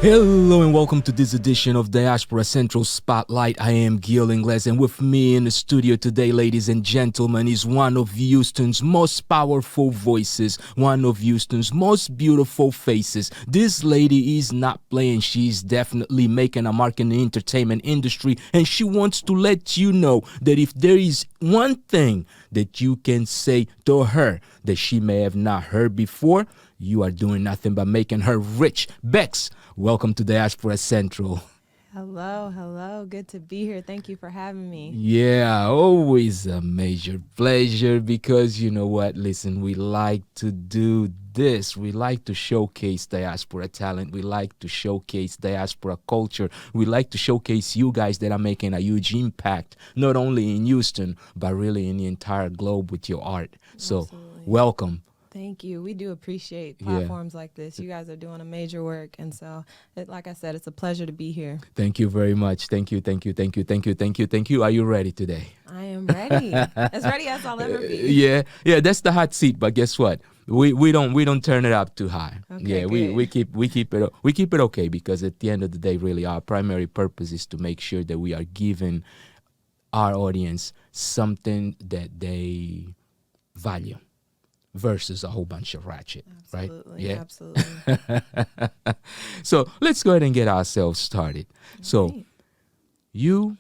Hello and welcome to this edition of Diaspora Central Spotlight. I am Gil Ingles, and with me in the studio today, ladies and gentlemen, is one of Houston's most powerful voices, one of Houston's most beautiful faces. This lady is not playing. She's definitely making a mark in the entertainment industry, and she wants to let you know that if there is one thing that you can say to her that she may have not heard before, you are doing nothing but making her rich. Bex, welcome to Diaspora Central. Hello. Good to be here. Thank you for having me. Yeah, always a major pleasure because you know what? Listen, we like to do this. We like to showcase diaspora talent. We like to showcase diaspora culture. We like to showcase you guys that are making a huge impact, not only in Houston, but really in the entire globe with your art. So, Absolutely. welcome. Thank you. We do appreciate platforms like this. You guys are doing a major work. And so, like I said, it's a pleasure to be here. Thank you very much. Thank you. Are you ready today? I am ready. As ready as I'll ever be. Yeah, that's the hot seat, but guess what? We don't turn it up too high. Okay, yeah, we keep it okay, because at the end of the day, really our primary purpose is to make sure that we are giving our audience something that they value versus a whole bunch of ratchet. Absolutely, right? Yeah, absolutely. So let's go ahead and get ourselves started. So Right. you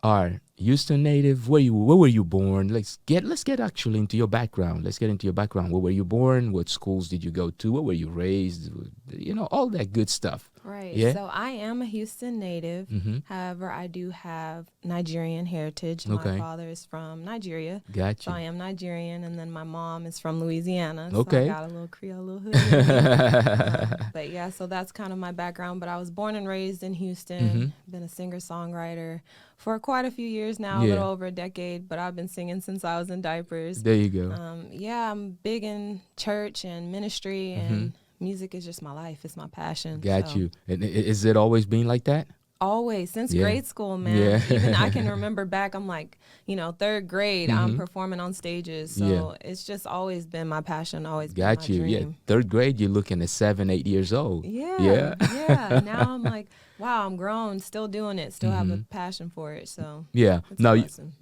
are Houston native. Where were you born? Let's get actually into your background. Let's get into your background. Where were you born? What schools did you go to? Where were you raised? You know, all that good stuff. Right. Yeah? So I am a Houston native. Mm-hmm. However, I do have Nigerian heritage. Okay. My father is from Nigeria. Got So you. I am Nigerian, and then my mom is from Louisiana. Okay. So I got a little Creole, little hood. in me. But yeah, so that's kind of my background. But I was born and raised in Houston. Mm-hmm. Been a singer-songwriter for quite a few years now, Yeah. a little over a decade. But I've been singing since I was in diapers. There you go. Yeah, I'm big in church and ministry, and music is just my life. It's my passion. Got So you. And is it always been like that? always, since Yeah. grade school, man. Yeah. Even I can remember back, I'm like, third grade, I'm performing on stages. So it's just always been my passion, always been Got my you. dream. Yeah. Third grade, you're looking at 7, 8 years old. Yeah. Now I'm like, wow, I'm grown, still doing it, still have a passion for it. So Yeah. it's a Now, blessing.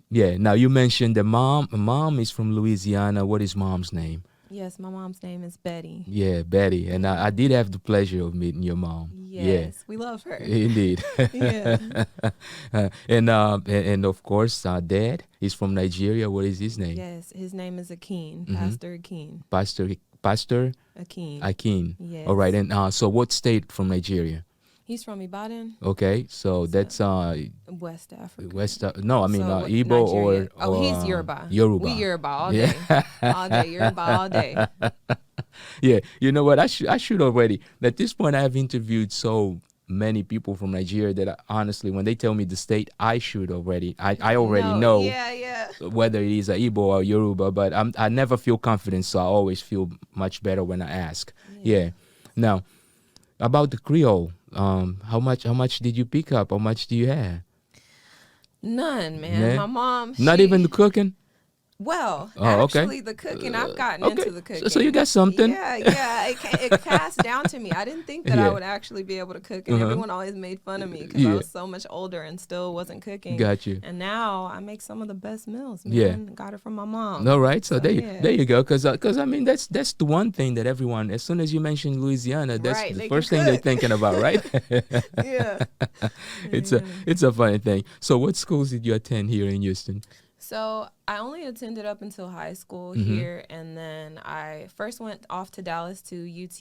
now you mentioned the mom is from Louisiana. What is mom's name? Yes, my mom's name is Betty. Yeah, Betty. And I did have the pleasure of meeting your mom. Yes, we love her. Yeah, indeed. Yeah. And of course, dad is from Nigeria. What is his name? Yes, his name is Akeem, Pastor Akeem. Pastor Akeem. Akin. Yes. All right. And so what state from Nigeria? He's from Ibadan, Okay. So that's West Africa. Igbo Nigeria. or He's Yoruba. Yoruba. We Yoruba all Yeah. day. All day, Yoruba all day. Yeah, you know what? I should already. At this point, I have interviewed so many people from Nigeria that honestly, when they tell me the state, I already know Yeah. whether it is a Igbo or Yoruba. But I never feel confident, so I always feel much better when I ask. Yeah. Now, about the Creole, how much did you pick up? How much do you have? None, man. Nah? My mom. Not even the cooking. Well, okay. actually, the cooking, I've gotten into the cooking. So you got something. Yeah. It passed down to me. I didn't think that Yeah. I would actually be able to cook, and everyone always made fun of me because I was so much older and still wasn't cooking. Got you. And now I make some of the best meals, man. Yeah. Got it from my mom. All right, so there you go. Because I mean that's the one thing that everyone, as soon as you mention Louisiana, that's Right, the they first can thing they're cook. thinking about, right? Yeah. It's a funny thing. So what schools did you attend here in Houston? So I only attended up until high school here, and then I first went off to Dallas to UT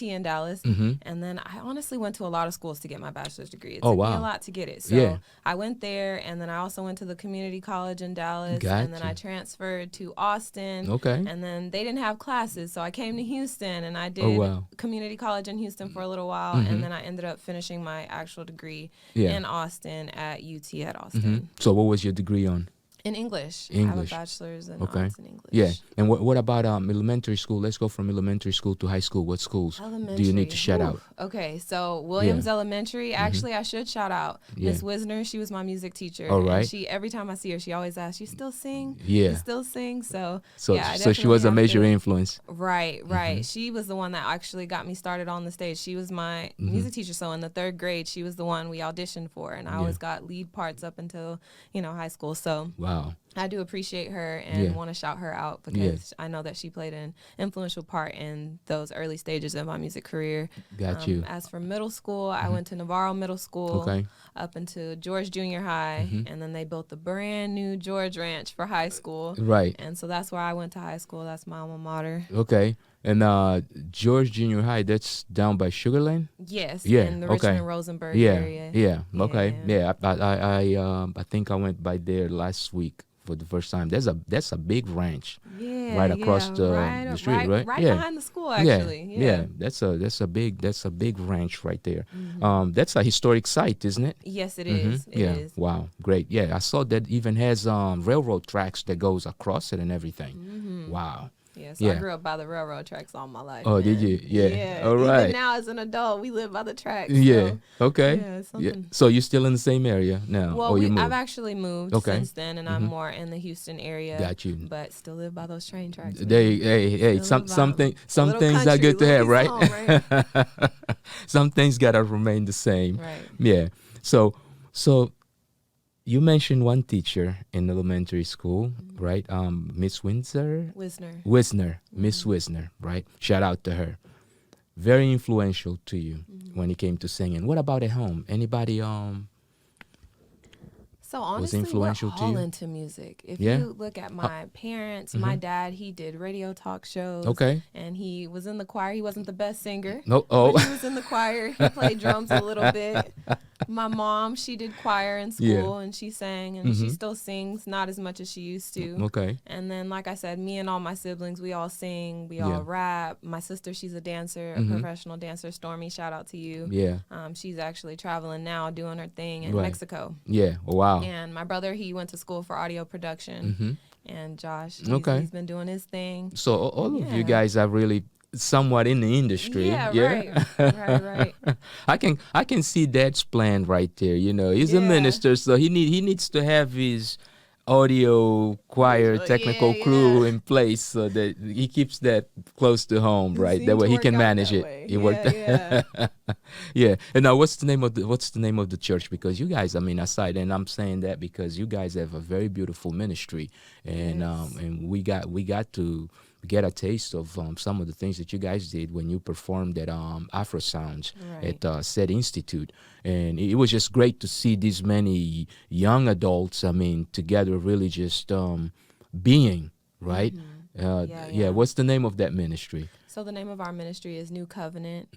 in Dallas, and then I honestly went to a lot of schools to get my bachelor's degree. It took me a lot to get it. So I went there, and then I also went to the community college in Dallas, and then I transferred to Austin. Okay. And then they didn't have classes, so I came to Houston, and I did community college in Houston for a little while, and then I ended up finishing my actual degree in Austin at UT at Austin. So what was your degree on? In English. I have a bachelor's in arts in English. Yeah. And what about elementary school? Let's go from elementary school to high school. What schools do you need to shout out? Okay, so Williams Elementary. Actually, I should shout out Miss Wisner. She was my music teacher. All right. And she, every time I see her, she always asks, "You still sing? Yeah. You still sing?" So she was a major influence. Right. She was the one that actually got me started on the stage. She was my music teacher. So in the 3rd grade, she was the one we auditioned for, and I always got lead parts up until high school. So wow. I do appreciate her and want to shout her out because I know that she played an influential part in those early stages of my music career. Got you. As for middle school, I went to Navarro Middle School up into George Junior High, and then they built the brand new George Ranch for high school. Right. And so that's where I went to high school. That's my alma mater. Okay. And George Junior High, that's down by Sugar Lane? Yes. In the Richmond and Rosenberg area. Yeah. Okay. Yeah. I think I went by there last week for the first time. That's a big ranch. Yeah. Right across the street, right? Right behind the school, actually. Yeah. That's a big ranch right there. That's a historic site, isn't it? Yes, it is. It is. Wow. Great. Yeah. I saw that even has railroad tracks that goes across it and everything. Wow. Yeah, so I grew up by the railroad tracks all my life. Oh, did you? Yeah. All right. Even now as an adult, we live by the tracks. Yeah. So, okay. Yeah. So you're still in the same area now? Well, I've actually moved since then, and I'm more in the Houston area. Got you. But still live by those train tracks. Some things are good to have, right? Home, right? Some things gotta remain the same. Right. Yeah. So you mentioned one teacher in elementary school, right? Miss Wisner, Miss Wisner, right? Shout out to her. Very influential to you when it came to singing. What about at home? Anybody So honestly, was influential we're to all you? into music. If you look at my parents, my dad, he did radio talk shows. Okay. And he was in the choir. He wasn't the best singer. No. But he was in the choir. He played drums a little bit. My mom, she did choir in school, and she sang, and she still sings, not as much as she used to. Okay. And then, like I said, me and all my siblings, we all sing, we all rap. My sister, she's a dancer, a professional dancer. Stormy, shout out to you. Yeah. She's actually traveling now, doing her thing in Mexico. Yeah. Oh, wow. And my brother, he went to school for audio production. And Josh, he's been doing his thing. So all of you guys are really somewhat in the industry. Yeah. Right. I can see Dad's plan right there. He's a minister, so he needs to have his audio choir technical crew in place so that he keeps that close to home, right? That way he can manage it. It worked. Yeah. And now what's the name of the church? Because you guys, aside, and I'm saying that because you guys have a very beautiful ministry, and and we got to get a taste of some of the things that you guys did when you performed at Afro Sounds at said institute. And it was just great to see these many young adults, together really just being, right? What's the name of that ministry? So the name of our ministry is New Covenant,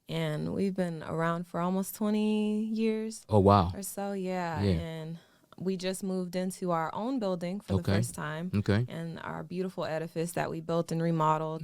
and we've been around for almost 20 years. Oh, wow. Or so, and we just moved into our own building for the first time. Okay. And our beautiful edifice that we built and remodeled.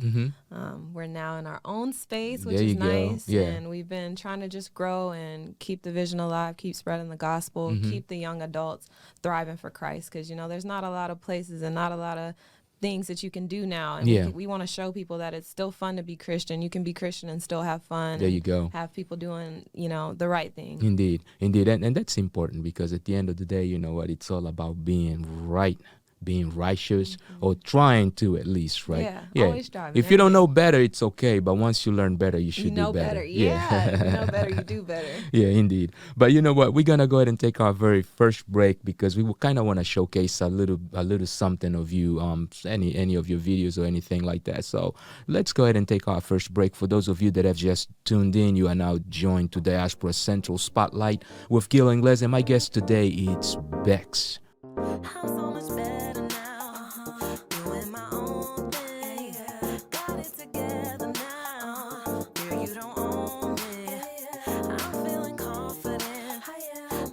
We're now in our own space, which There is you go. nice. Yeah. And we've been trying to just grow and keep the vision alive, keep spreading the gospel, keep the young adults thriving for Christ. Because, there's not a lot of places and not a lot of things that you can do now, and we want to show people that it's still fun to be Christian. You can be Christian and still have fun. There you go. Have people doing the right thing. Indeed, and that's important because at the end of the day, it's all about being right, being righteous, or trying to at least, right? Yeah. Always striving. If you don't know better, it's okay, but once you learn better, you should do better. Yeah. You know better, you do better. Yeah, indeed. But you know what? We're gonna go ahead and take our very first break because we kind of want to showcase a little something of you, any of your videos or anything like that. So let's go ahead and take our first break. For those of you that have just tuned in, you are now joined to Diaspora Central Spotlight with Gil Ingles, and my guest today it's Bex. I'm so much better now, doing my own thing, got it together now, girl, you don't own me, I'm feeling confident,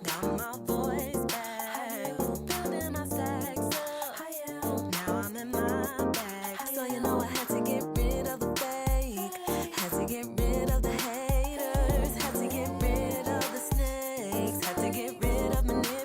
got my voice back, building my stacks up, now I'm in my bag, so I had to get rid of the fake, had to get rid of the haters, had to get rid of the snakes, had to get rid of manipulators.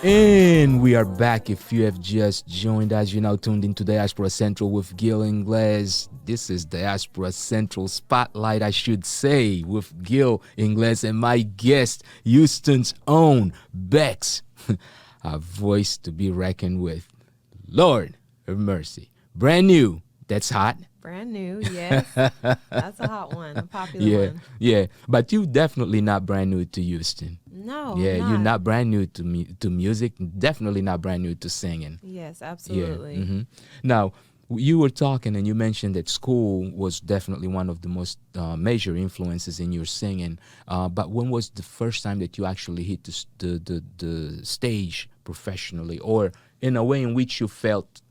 And we are back. If you have just joined us, you're now tuned into Diaspora Central with Gil Ingles. This is Diaspora Central Spotlight, I should say, with Gil Ingles and my guest, Houston's own Bex. A voice to be reckoned with. Lord have mercy. Brand new. That's hot. Brand new, yes. That's a hot one, a popular one. Yeah. But you definitely not brand new to Houston. No, Yeah, I'm you're not brand new to music. Definitely not brand new to singing. Yes, absolutely. Yeah. Now, you were talking and you mentioned that school was definitely one of the most major influences in your singing. But when was the first time that you actually hit the stage professionally, or in a way in which you felt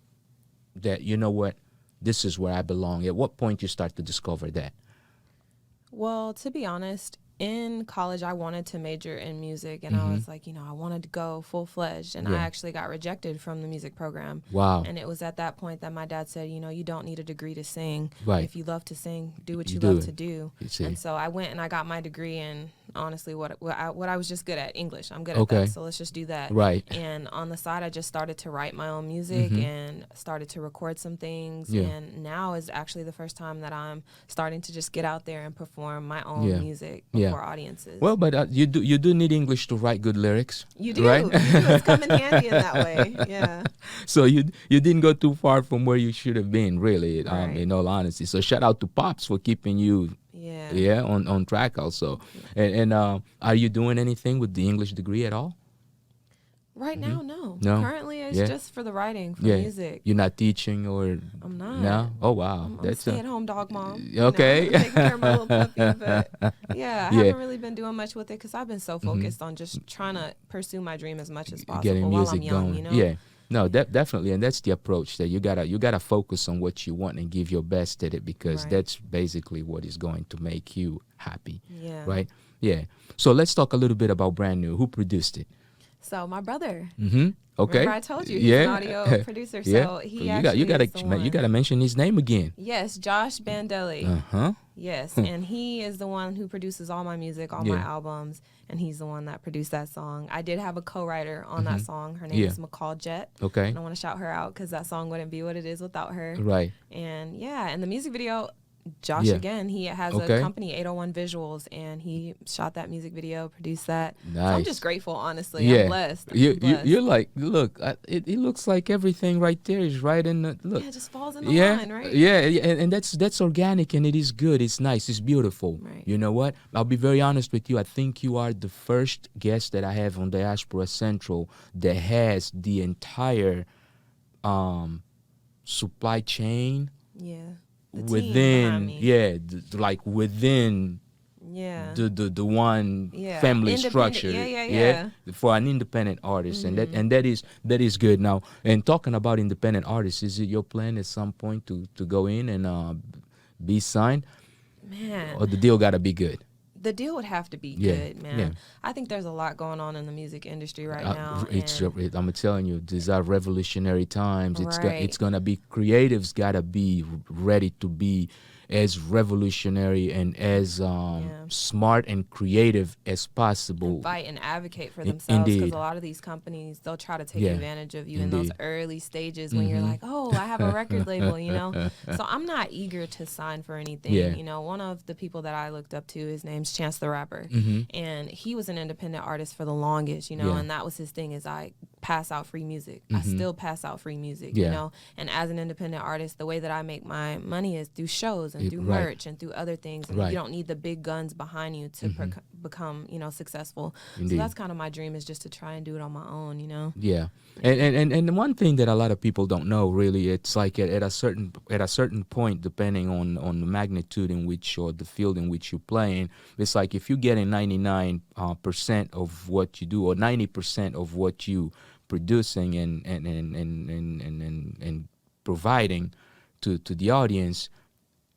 that, you know what, this is where I belong? At what point you start to discover that? Well, to be honest, in college, I wanted to major in music, and I was like, I wanted to go full-fledged, and I actually got rejected from the music program. Wow. And it was at that point that my dad said, you don't need a degree to sing. Right. If you love to sing, do what you do love it. to do. see. And so I went and I got my degree in, honestly, what I was just good at, English. I'm good Okay. at that, so let's just do that. Right. And on the side, I just started to write my own music and started to record some things. Yeah. And now is actually the first time that I'm starting to just get out there and perform my own Yeah. music Yeah. before audiences. Well, but you do need English to write good lyrics. You do. Right? You do. It's come in handy in that way. Yeah. So you didn't go too far from where you should have been, really, Right. in all honesty. So shout out to Pops for keeping you Yeah. on track also. And are you doing anything with the English degree at all? Right now, no. No? Currently, it's Yeah. just for the writing, for Yeah. music. You're not teaching or I'm not. no? Oh wow. I'm a stay-at-home dog mom. Okay. Taking care of my little puppy, but yeah, I Yeah. haven't really been doing much with it because I've been so focused on just trying to pursue my dream as much as possible Getting while music I'm young. going. You know. Yeah. No, definitely, and that's the approach that you gotta focus on what you want and give your best at it, because Right. that's basically what is going to make you happy. Yeah. Right? Yeah. So let's talk a little bit about Brand New. Who produced it? So my brother. Okay. Remember I told you he's an audio producer. So he actually you is the one. gotta mention his name again. Yes, Josh Bandele. Uh-huh. Yes, and he is the one who produces all my music, all my Yeah. albums, and he's the one that produced that song. I did have a co-writer on that song. Her name Yeah. is McCall Jet. Okay. And I want to shout her out because that song wouldn't be what it is without her. Right. And yeah, and the music video, Josh Yeah. again, he has Okay. a company, 801 Visuals, and he shot that music video, produced that. So I'm Nice. just grateful, honestly. Yeah. I'm blessed. You're like, look, it looks like everything right there is right in the look. Yeah, it just falls in the Yeah, line, right? yeah, and that's organic, and it is good. It's nice. It's beautiful. Right. You know what? I'll be very honest with you. I think you are the first guest that I have on Diaspora Central that has the entire supply chain Yeah. The team behind within, me. like within Yeah. the one Yeah. family Independent. structure. Yeah. For an independent artist, and that is good. Now, and talking about independent artists, is it your plan at some point to go in and be signed, Man. or the deal gotta be good? The deal would have to be Yeah, good, man. yeah. I think there's a lot going on in the music industry right now. I'm telling you, these are revolutionary times. Right. It's gonna be, creatives gotta be ready to be as revolutionary and as smart and creative as possible. Fight and advocate for themselves, because Indeed. a lot of these companies, they'll try to take Yeah. advantage of you in those Indeed. early stages when you're like, oh, I have a record label, you know. So I'm not eager to sign for anything. Yeah. You know, one of the people that I looked up to, his name's Chance the Rapper, and he was an independent artist for the longest, you know, Yeah. and that was his thing, is I pass out free music. I still pass out free music, Yeah. you know. And as an independent artist, the way that I make my money is through shows and through Right. merch and through other things. And Right. you don't need the big guns behind you to become, successful. Indeed. So that's kind of my dream, is just to try and do it on my own, you know. Yeah, and one thing that a lot of people don't know, really, it's like at a certain point, depending on the magnitude in which, or the field in which you're playing, it's like if you're getting 99% of what you do, or 90% of what you producing and providing to the audience,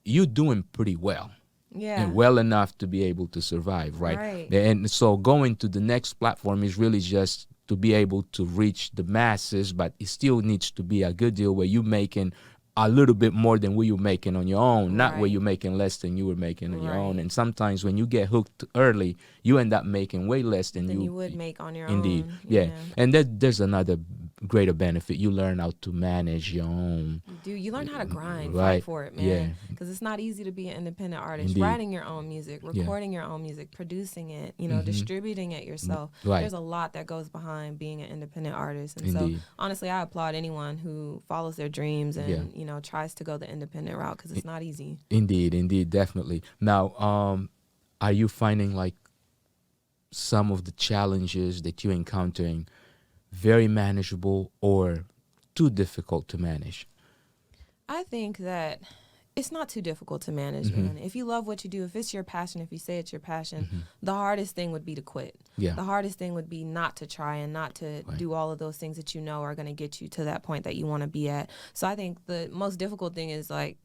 you're doing pretty well. Yeah. And well enough to be able to survive, right? Right. And so going to the next platform is really just to be able to reach the masses, but it still needs to be a good deal where you're making a little bit more than what you're making on your own, not where Right. you're making less than you were making on your own. Right. And sometimes when you get hooked early, you end up making way less than Than you would make on your Indeed, own. yeah. And there's another greater benefit. You learn how to manage your own. You learn how to grind, Right. fight for it, man. Yeah. Because it's not easy to be an independent artist. Indeed. Writing your own music, recording your own music, producing it, you know, distributing it yourself. Right. There's a lot that goes behind being an independent artist. And Indeed. so, honestly, I applaud anyone who follows their dreams and, Yeah. you know, tries to go the independent route because it's not easy. Indeed, definitely. Now, are you finding like some of the challenges that you're encountering very manageable or too difficult to manage? I think that it's not too difficult to manage, man. If you love what you do, if it's your passion, if you say it's your passion, the hardest thing would be to quit. Yeah. The hardest thing would be not to try and not to do all of those things that you know are going to get you to that point that you want to be at. So I think the most difficult thing is like,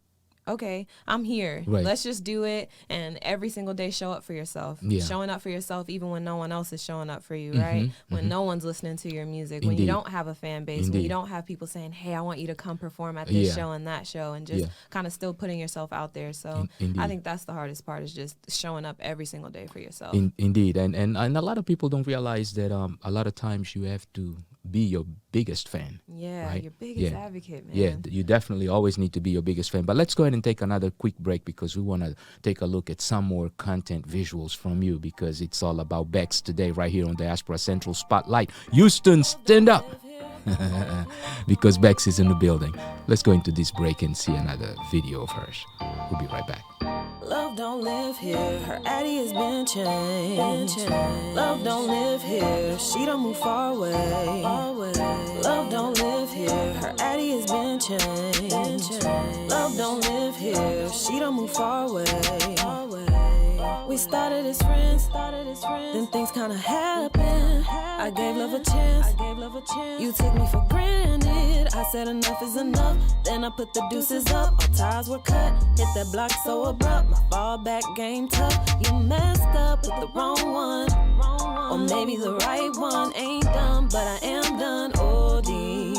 okay, I'm here. Right. Let's just do it. And every single day, show up for yourself. Yeah. Showing up for yourself, even when no one else is showing up for you, right? When no one's listening to your music, when Indeed. you don't have a fan base, when Indeed. you don't have people saying, hey, I want you to come perform at this Yeah. show and that show, and just Yeah. kind of still putting yourself out there. So Indeed. I think that's the hardest part, is just showing up every single day for yourself. Indeed, and a lot of people don't realize that a lot of times you have to be your biggest fan. Yeah, right? your biggest Yeah. advocate, man. Yeah, you definitely always need to be your biggest fan. But let's go ahead and take another quick break because we want to take a look at some more content visuals from you, because it's all about Bex today right here on Diaspora Central Spotlight. Houston, stand up! Because Bex is in the building. Let's go into this break and see another video of hers. We'll be right back. Love don't live here, her addy has been changed. Love don't live here, she don't move far away. Love don't live here, her addy has been changed. Love don't live here, she don't move far away. We started as friends, then things kinda happened. I gave love a chance, you took me for granted. I said enough is enough, then I put the deuces up. Our ties were cut, hit that block so abrupt. My fallback game tough, you messed up with the wrong one. Or maybe the right one. Ain't dumb, but I am done. OD,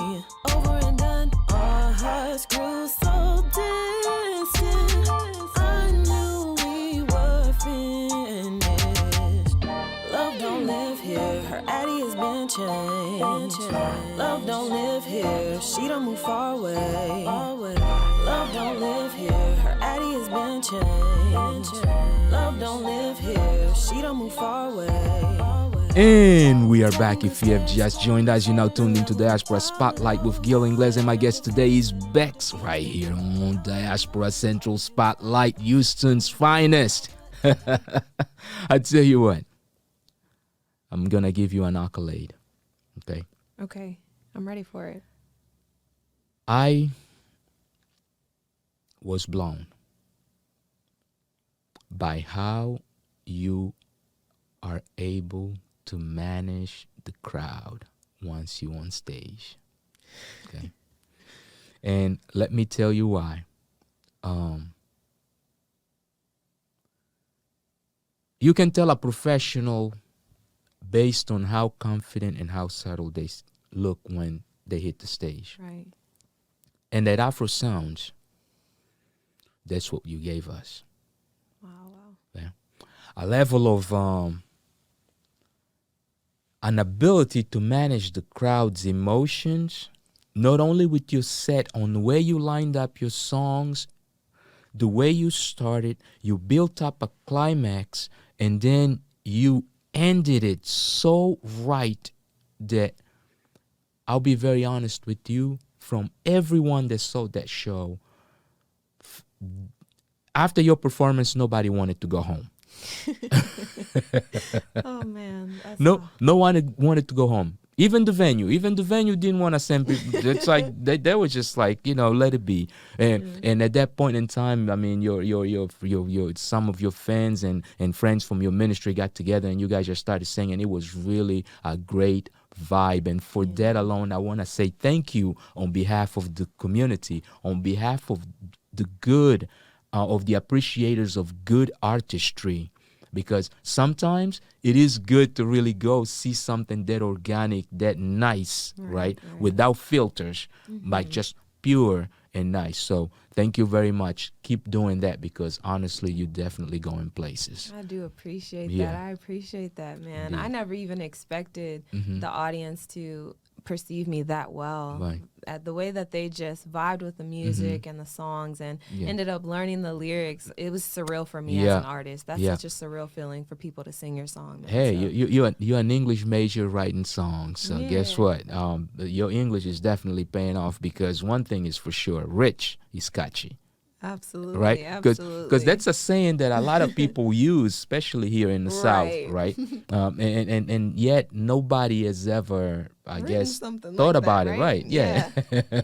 over and done. Our hearts grew so distant, I knew we were finished. Love don't live here, her addy has been changed. Love don't live here, she don't move far away. Love don't live here, her addy has been changed. Love don't live here, she don't move far away. And we are back. If you have just joined us, you're now tuned into Diaspora Spotlight with Gil Ingles, and my guest today is Bex, right here on Diaspora Central Spotlight, Houston's finest. I tell you what, I'm gonna give you an accolade. Okay, Okay, I'm ready for it. I was blown by how you are able to manage the crowd once you're on stage. Okay. And let me tell you why. You can tell a professional based on how confident and how subtle they look when they hit the stage. Right. And that Afro sounds, that's what you gave us. Wow. Yeah. A level of an ability to manage the crowd's emotions, not only with your set, on the way you lined up your songs, the way you started, you built up a climax, and then you ended it so right that I'll be very honest with you, from everyone that saw that show, after your performance, nobody wanted to go home. Oh man. That's No one wanted to go home. Even the venue didn't want to send people. It's like they were just like, let it be. And at that point in time, I mean, your some of your fans and friends from your ministry got together and you guys just started singing. It was really a great vibe, and for that alone, I want to say thank you on behalf of the community, on behalf of the good, of the appreciators of good artistry. Because sometimes it is good to really go see something that organic, that nice, right? Without filters, like just pure and nice. So thank you very much. Keep doing that, because honestly, you're definitely going places. I do appreciate Yeah. that. I appreciate that, man. Indeed. I never even expected Mhm. the audience to perceive me that well. Right. At the way that they just vibed with the music and the songs and Yeah. ended up learning the lyrics, it was surreal for me Yeah. as an artist. That's Yeah. such a surreal feeling for people to sing your song, man. Hey, So, you're an English major writing songs. So guess Yeah. what? Your English is definitely paying off, because one thing is for sure, rich is catchy. absolutely, Right? absolutely. Because that's a saying that a lot of people use, especially here in the South, Right. right? And yet nobody has ever, I Written guess, something thought like that, about it, right? Yeah. Yeah.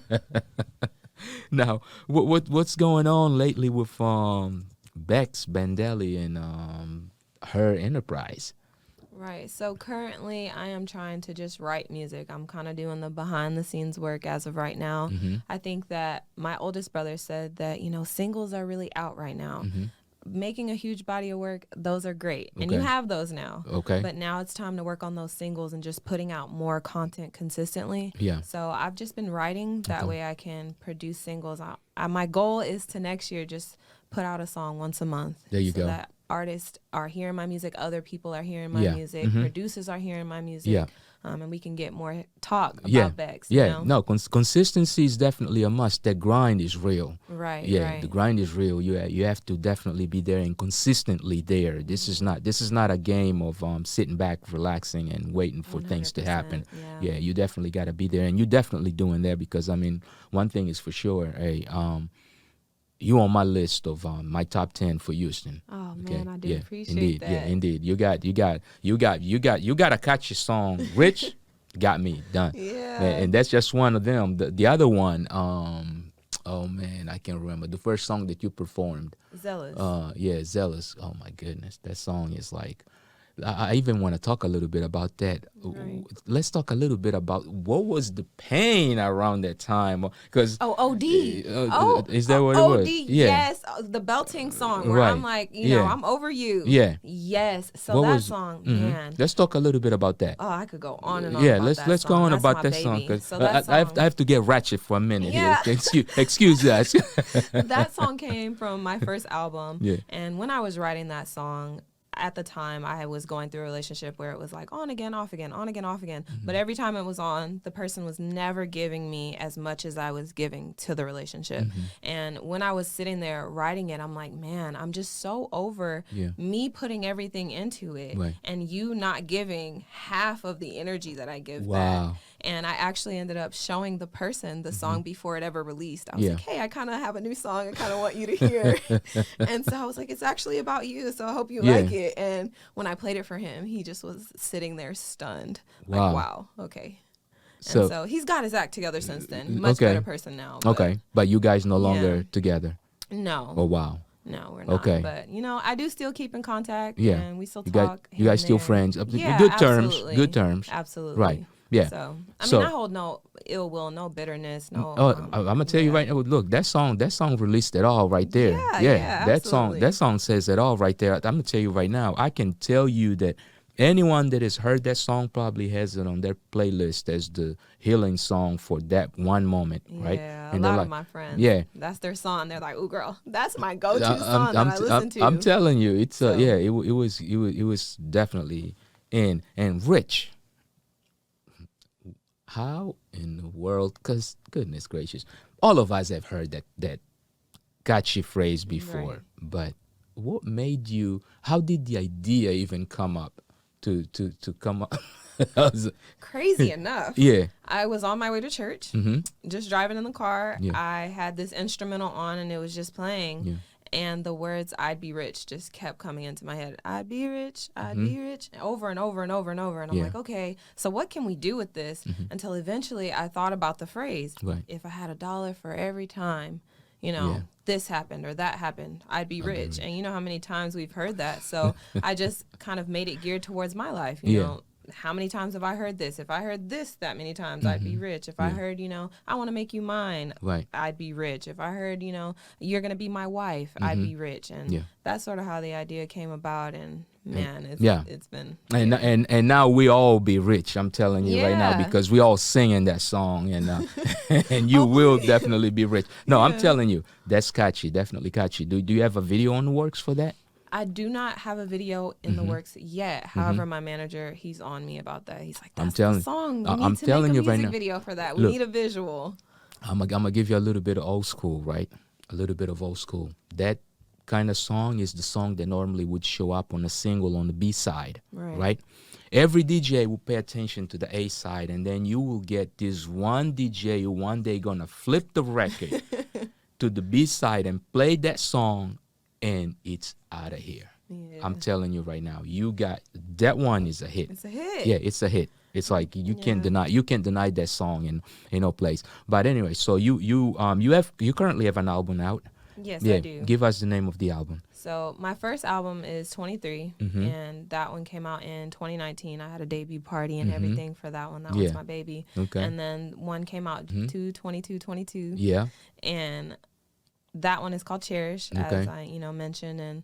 Now, what's going on lately with Bex Bandele and her enterprise? Right. So currently, I am trying to just write music. I'm kind of doing the behind the scenes work as of right now. Mm-hmm. I think that my oldest brother said that, singles are really out right now. Mm-hmm. Making a huge body of work, those are great. And you Okay. have those now. Okay. But now it's time to work on those singles and just putting out more content consistently. Yeah. So I've just been writing. That way I can produce singles. My goal is to next year just put out a song once a month. There you so go. That artists are hearing my music, other people are hearing my Yeah. music, Mhm. producers are hearing my music, Yeah. And we can get more talk about Yeah. Bex. Yeah. You know? No, consistency is definitely a must. That grind is real. Right. Yeah, Right. the grind is real. You have to definitely be there and consistently there. This is not a game of sitting back, relaxing, and waiting for things to happen. 100%, Yeah, you definitely got to be there, and you're definitely doing that, because I mean, one thing is for sure. Hey, you on my list of my top 10 for Houston. Oh Okay? man, I do Yeah, appreciate indeed. that. Yeah, indeed. You got to catch your song. Rich got me done. Yeah. And that's just one of them. The other one, oh man, I can't remember the first song that you performed. Zealous. Yeah, Zealous. Oh my goodness, that song is like. I even want to talk a little bit about that. Right. Let's talk a little bit about what was the pain around that time, because Oh, OD. is that what it OD, was? Yeah. yes. The belting song where Right. I'm like, Yeah. I'm over you. Yeah. Yes. So What that was- song, Mhm. man. Let's talk a little bit about that. Oh, I could go on and on. Yeah, about that let's go song. on That's about my that baby. song, because So that I have song, to get ratchet for a minute Yeah. here. Excuse us. that song came from my first album. Yeah. And when I was writing that song, at the time I was going through a relationship where it was like on again, off again, on again, off again. Mm-hmm. But every time it was on, the person was never giving me as much as I was giving to the relationship. Mm-hmm. And when I was sitting there writing it, I'm like, man, I'm just so over Yeah. me putting everything into it Right. and you not giving half of the energy that I give Wow. back. And I actually ended up showing the person the song before it ever released. I was Yeah. like, hey, I kind of have a new song I kind of want you to hear. And so I was like, it's actually about you, so I hope you Yeah. like it. And when I played it for him, he just was sitting there stunned. Wow. Like, wow, okay. So- And so he's got his act together since then. Much Okay. better person now. but Okay, but you guys no longer Yeah. together. No. Oh wow. No, we're not. Okay. But, I do still keep in contact. Yeah. And we still You talk. guys, you guys here still and there. friends? Yeah, Good terms. absolutely. Good terms. Absolutely. Right. Yeah. So, So- I hold no ill will, no bitterness, no. Oh, I'm gonna tell you right now. Look, that song released it all right there. Yeah, absolutely. that song says it all right there. I'm gonna tell you right now. I can tell you that anyone that has heard that song probably has it on their playlist as the healing song for that one moment, right? Yeah, And a they're lot of like, my friends. yeah. That's their song. They're like, "Ooh, girl, that's my go-to song that I listen to." I'm telling you, it's So- yeah. It was definitely in and Rich. How in the world? Because goodness gracious, all of us have heard that catchy phrase before. Right. But what made you? How did the idea even come up? To come up? Crazy enough. Yeah. I was on my way to church, just driving in the car. Yeah. I had this instrumental on and it was just playing. Yeah. And the words "I'd be rich" just kept coming into my head. I'd be rich, I'd be rich, over and over and over and over. And I'm Yeah. like, okay, so what can we do with this? Until eventually I thought about the phrase, Right. if I had $1 for every time, Yeah. this happened or that happened, I'd be rich. And you know how many times we've heard that. So I just kind of made it geared towards my life. You Yeah. know, how many times have I heard this? If I heard this that many times, I'd be rich. If I heard, I want to make you mine, I'd be rich. If I heard, you're going to be my wife, I'd be rich. And that's sort of how the idea came about. And man, it's been. And now we all be rich, I'm telling you right now, because we all singing that song, and and you will definitely be rich. No, I'm telling you, that's catchy, definitely catchy. Do you have a video on the works for that? I do not have a video in the works yet. However, my manager, he's on me about that. He's like, "That's the song. We need to make a music video for that. We need a visual." I'm gonna give you a little bit of old school, right? A little bit of old school. That kind of song is the song that normally would show up on a single on the B side, right? Every DJ will pay attention to the A side, and then you will get this one DJ who one day gonna flip the record to the B side and play that song, and it's out of here. Yeah. I'm telling you right now, you got that one is a hit. It's a hit. Yeah, it's a hit. It's like you can't deny that song in no place. But anyway, so you currently have an album out. Yes, I do. Give us the name of the album. So my first album is 23, and that one came out in 2019. I had a debut party and everything for that one. That was my baby. Okay. And then one came out 22. Yeah. And that one is called Cherish, as I mentioned, and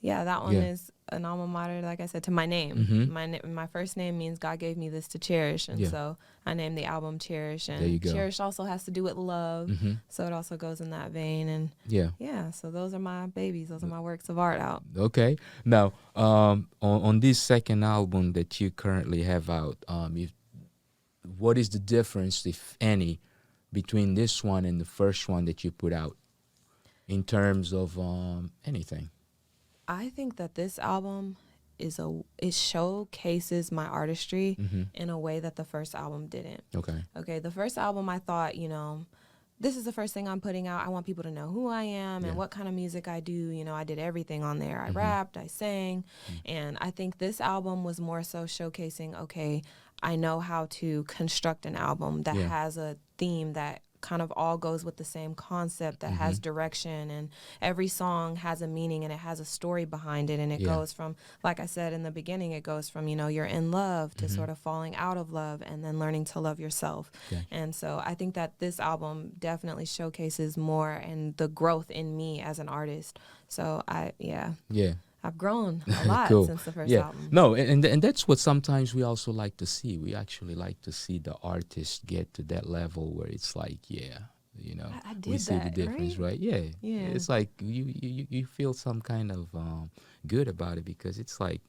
that one is an alma mater, like I said, to my name. My first name means God gave me this to cherish, and so I named the album Cherish. And Cherish also has to do with love, so it also goes in that vein. And so those are my babies. Those are my works of art out. Okay. Now, on this second album that you currently have out, what is the difference, if any, between this one and the first one that you put out in terms of anything? I think that this album it showcases my artistry in a way that the first album didn't. Okay. The first album, I thought, this is the first thing I'm putting out. I want people to know who I am and what kind of music I do. I did everything on there. I rapped, I sang, and I think this album was more so showcasing, okay, I know how to construct an album that has a theme that kind of all goes with the same concept, that has direction, and every song has a meaning and it has a story behind it, and it goes from, like I said in the beginning, it goes from you're in love to sort of falling out of love and then learning to love yourself. And so I think that this album definitely showcases more and the growth in me as an artist. So I've grown a lot since the first album. No, and that's what sometimes we also like to see. We actually like to see the artist get to that level where it's like, I did we see the difference, right? Yeah. It's like you feel some kind of good about it, because it's like,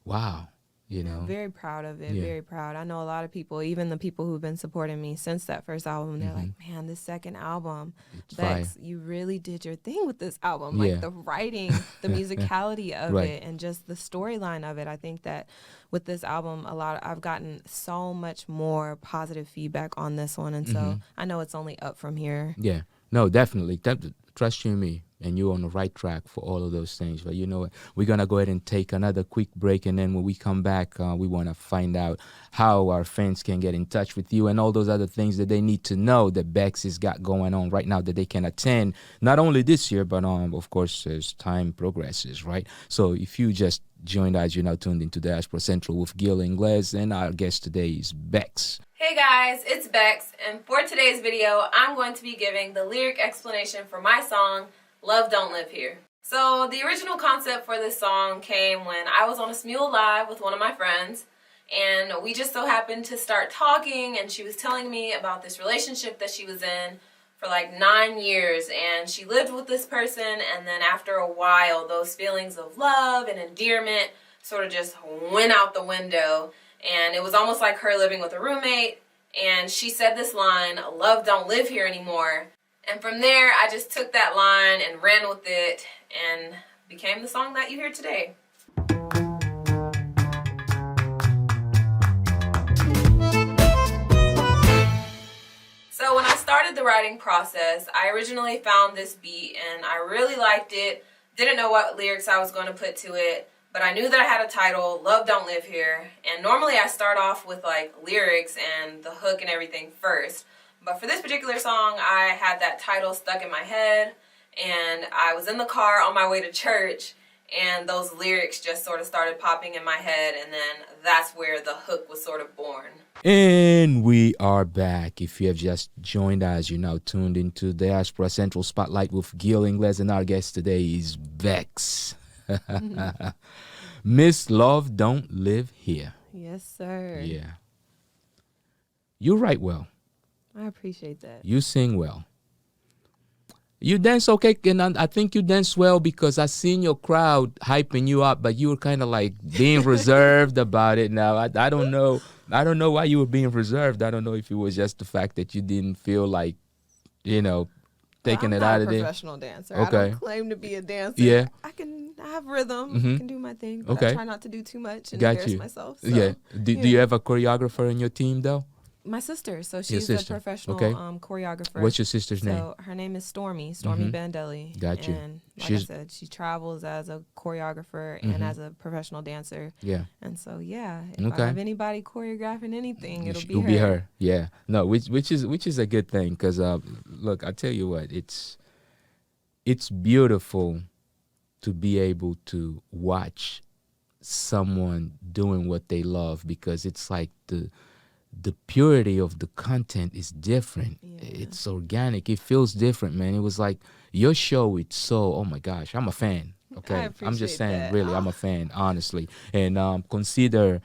wow. I'm very proud of it, very proud. I know a lot of people, even the people who've been supporting me since that first album, they're like, man, this second album, Bex, you really did your thing with this album. Like the writing, the musicality of it, and just the storyline of it. I think that with this album, I've gotten so much more positive feedback on this one, and so I know it's only up from here. Yeah, no, definitely. Trust you and me. And you're on the right track for all of those things. But you know what? We're going to go ahead and take another quick break. And then when we come back, we want to find out how our fans can get in touch with you and all those other things that they need to know that Bex has got going on right now that they can attend, not only this year, but of course, as time progresses, right? So if you just joined us, you're now tuned into Diaspora Central with Gil Ingles, and our guest today is Bex. Hey guys, it's Bex, and for today's video, I'm going to be giving the lyric explanation for my song, Love Don't Live Here. So the original concept for this song came when I was on a Smule Live with one of my friends, and we just so happened to start talking, and she was telling me about this relationship that she was in for like 9 years, and she lived with this person, and then after a while those feelings of love and endearment sort of just went out the window, and it was almost like her living with a roommate. And she said this line, "Love don't live here anymore." And from there, I just took that line and ran with it and became the song that you hear today. So when I started the writing process, I originally found this beat and I really liked it. Didn't know what lyrics I was going to put to it, but I knew that I had a title, Love Don't Live Here. And normally I start off with like lyrics and the hook and everything first. But for this particular song, I had that title stuck in my head, and I was in the car on my way to church, and those lyrics just sort of started popping in my head, and then that's where the hook was sort of born. And we are back. If you have just joined us, you're now tuned into Diaspora Central Spotlight with Gil Ingles, and our guest today is Bex. Miss Love Don't Live Here. Yes, sir. Yeah. You write well. I appreciate that. You sing well. You dance okay, and I think you dance well because I seen your crowd hyping you up, but you were kind of like being reserved about it. Now I don't know why you were being reserved. I don't know if it was just the fact that you didn't feel like, taking it out of there. I'm not a professional dancer. Okay. I don't claim to be a dancer. Yeah. I have rhythm. Mhm. I can do my thing, but Okay. I try not to do too much and Got embarrass you. myself. So, Yeah. Do you have a choreographer in your team though? My sister. So Your she's sister. a professional Okay. choreographer. What's your sister's name? So her name is Stormy Mhm. Bandele. Got you. And like She's- I said, she travels as a choreographer Mhm. and as a professional dancer. Yeah. And so if Okay. I have anybody choreographing anything, it'll It'll be be her. her. Yeah. No, which is a good thing because look, I tell you what, it's beautiful to be able to watch someone doing what they love because it's like the purity of the content is different. Yeah. It's organic. It feels different, man. It was like your show. It's so, oh my gosh, I'm a fan. Okay, I'm appreciate just saying, that. really, I'm a fan, honestly. And consider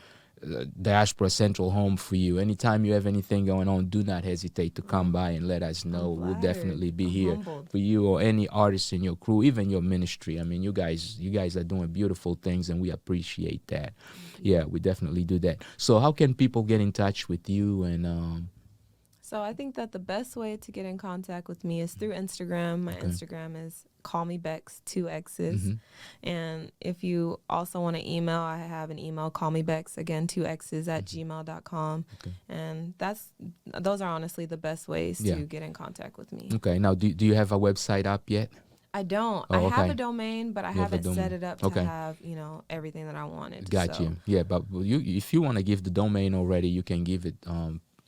Diaspora Central home for you. Anytime you have anything going on, do not hesitate to come by and let us know. We'll flattered. definitely be I'm here humbled. for you or any artist in your crew, even your ministry. I mean, you guys are doing beautiful things, and we appreciate that. Yeah, we definitely do that. So how can people get in touch with you? And So I think that the best way to get in contact with me is through Instagram. My Okay. Instagram is Call Me Bex, 2 X's. Mhm. And if you also want to email, I have an email, Call Me Bex, again, 2 X's at gmail.com. Okay. And those are honestly the best ways Yeah. to get in contact with me. Okay, now do you have a website up yet? I don't. Oh, I have okay. a domain, but I You have a haven't set domain. it up to Okay. have, everything that I wanted. Got So, you. Yeah, but if you want to give the domain already, you can give it.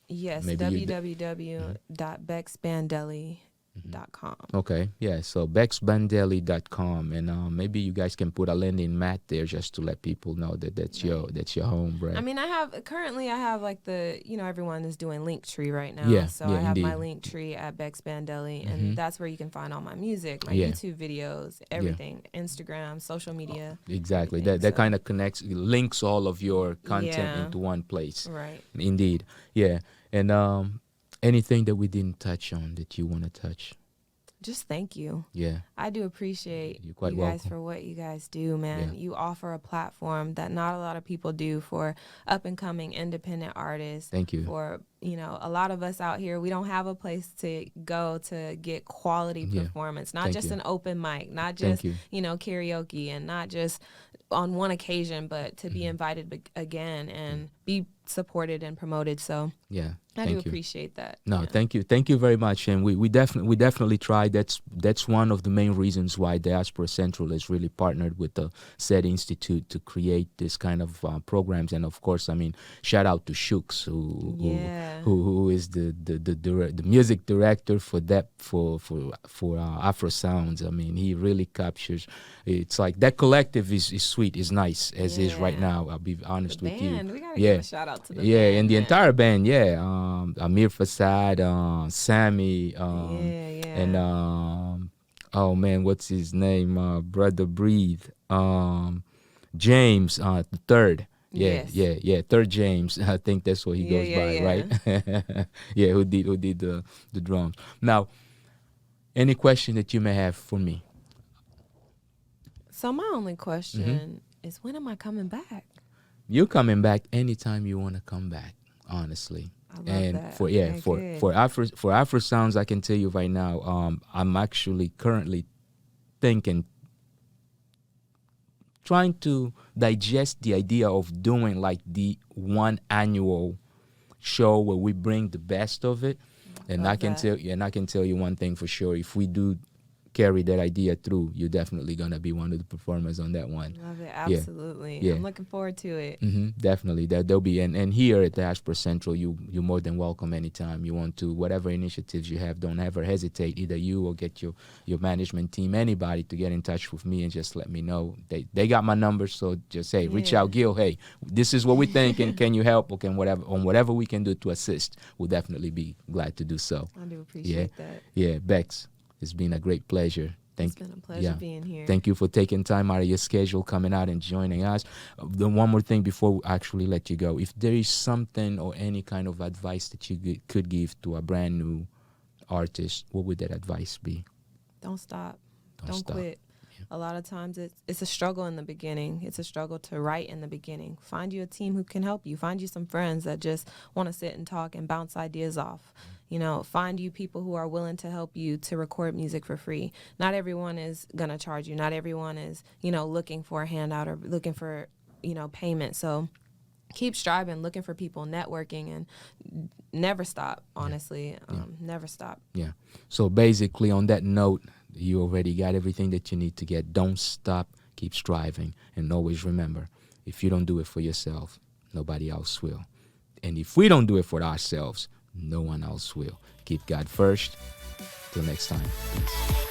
Yes, Maybe you d- www.bexbandele.com. Okay, yeah. So bexbandele.com, and maybe you guys can put a landing mat there just to let people know that that's your home, right? I mean, I have like everyone is doing Linktree right now. Yeah, So yeah, I have my indeed. Linktree at Bex Bandele, Mhm. and that's where you can find all my music, my Yeah. YouTube videos, everything, Instagram, social media. Exactly. everything, That so- kind of links all of your content Yeah. into one place. Right. Indeed. Yeah. And anything that we didn't touch on that you want to touch? Just thank you. Yeah. I do appreciate You're you quite guys welcome. for what you guys do, man. Yeah. You offer a platform that not a lot of people do for up and coming independent artists. Thank you. For a lot of us out here, we don't have a place to go to get quality Yeah. performance, not Thank just you. an open mic, not Thank just karaoke, and not just on one occasion, but to Mm-hmm. be invited again and be supported and promoted. So Yeah. I Thank do you. appreciate that. No, Yeah. thank you very much, and we definitely try. That's one of the main reasons why Diaspora Central has really partnered with the said institute to create this kind of programs. And of course, I mean, shout out to Shooks Yeah. who is the music director for Afro Sounds. I mean, he really captures. It's like that collective is sweet, is nice as is right Yeah. now. I'll be honest The with you. band, we gotta Yeah. give a shout out to the Yeah, band, and the man. entire band, yeah. Amir Fasad, Sammy, yeah. and oh man, what's his name? Brother Breathe, James, the third. Yeah, Yes. yeah, Third James. I think that's what he Yeah, goes yeah, by, yeah. right? Yeah, who did the drums. Now, any question that you may have for me? So my only question Mm-hmm. is, when am I coming back? You're coming back anytime you want to come back, honestly. I love And that. for yeah, Okay, for good. Afro Sounds, I can tell you right now, I'm actually currently trying to digest the idea of doing like the one annual show where we bring the best of it. And Love I can that. tell you one thing for sure: if we do carry that idea through, you're definitely gonna be one of the performers on that one. Love it, absolutely. Yeah. I'm looking forward to it. Definitely, there'll be, and here at Diaspora Central, you're more than welcome anytime you want to. Whatever initiatives you have, don't ever hesitate. Either you or get your management team, anybody, to get in touch with me and just let me know. They got my number, so just say, reach out, Gil. Hey, this is what we think, and can you help? Or can whatever we can do to assist, we'll definitely be glad to do so. I do appreciate that. Yeah, Bex, it's been a great pleasure. It's been a pleasure being here. Thank you for taking time out of your schedule, coming out and joining us. The one more thing before we actually let you go. If there is something or any kind of advice that you could give to a brand new artist, what would that advice be? Don't stop. Don't quit. Yeah. A lot of times it's a struggle in the beginning. It's a struggle to write in the beginning. Find you a team who can help you. Find you some friends that just want to sit and talk and bounce ideas off. You know, find you people who are willing to help you to record music for free. Not everyone is going to charge you. Not everyone is, looking for a handout or looking for, payment. So keep striving, looking for people, networking, and never stop, honestly. Never stop. Yeah. So basically, on that note, you already got everything that you need to get. Don't stop. Keep striving. And always remember, if you don't do it for yourself, nobody else will. And if we don't do it for ourselves, no one else will. Keep God first. Till next time. Peace.